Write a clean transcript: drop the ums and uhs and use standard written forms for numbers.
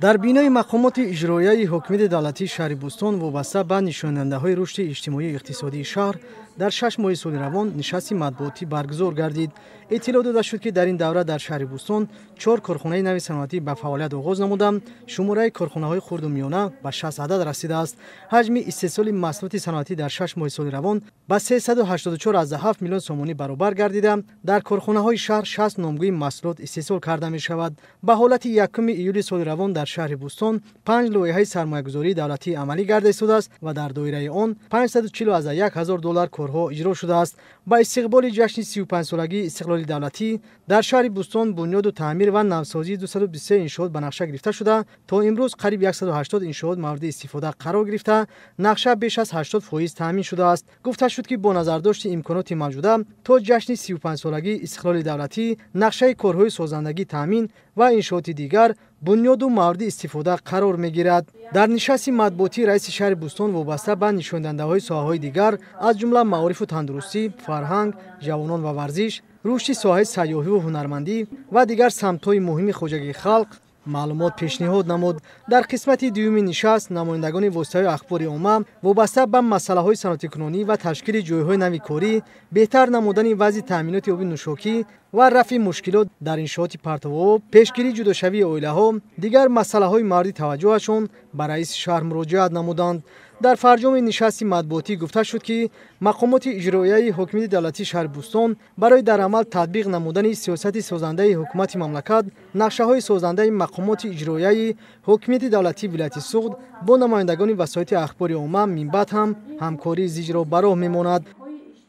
در بینای مقامات اجرایی حکومت دولتی شهر بوستون وابسته به نشاننده‌های رشد اجتماعی اقتصادی شهر در 6 ماه سال روان نشست مطبوعاتی برگزار گردید. اطلاع داده شد که در این دوره در شهر بوستون 4 کارخانه نوی صنعتی به فعالیت آغاز نموده، شماره کارخانه‌های خرد و میانه به 60 عدد رسیده است. حجم استحصال محصولات صنعتی در 6 ماه سال روان به 384.7 میلیون سومانی برابر گردیده. در کارخانه‌های شهر 60 نامگوی محصولات استحصال کرده می شود. به حالت 1 ایولی سال روان در شهر بوستون 5 لایحه سرمایه‌گذاری دولتی عملی گردیده است و در دایره آن 541,000 دلار کارها اجرا شده است. با استقبال جشن 35 سالگی استقلال دولتی در شهر بوستون بنیاد و تعمیر و نوسازی 223 انشاءات به نقشه گرفته شده. تا امروز قریب 180 انشاءات مورد استفاده قرار گرفته، نقشه بیش از 80% تامین شده است. گفته شد که با نظرداشت امکانات موجوده تا جشن 35 سالگی استقلال دولتی نقشه کارهای سازندگی تامین و انشاءات دیگر بنیاد و مورد استفاده قرار می‌گیرد. در نشست مطبوعاتی رئیس شهر بوستون وابسته به نشانده‌های ساحه‌های دیگر از جمله معارف و تندرستی، فرهنگ، جوانان و ورزش، رشد ساحه سیاحی و هنرمندی و دیگر سمت‌های مهم خوجگی خلق معلومات پیشنهاد نمود. در قسمت دوم نشست نمایندگان واسطه‌های اخبار عامه وابسته به مسائل صنعتی کنونی و تشکیل جایهای نوی کاری، بهتر نمودن وضع تامینات آبی نوشاکی و رفع مشکلات در انشاءات پرتو، پیشگیری جداشوی عائله‌ها دیگر مسائل‌های مورد توجهشان به رئیس شهر مراجعه نمودند. در فرجام نشست مطبوعاتی گفته شد که مقامات اجرایی حکومت دولتی شهر بوستون برای در عمل تطبیق نمودن سیاست سازنده حکومت مملکت نقشه‌های سازنده مقامات اجرایی حکومت دولتی ولایت سوخت با نمایندگان وسایط اخبار عامه من بعد هم همکاری زیج را براه می‌ماند.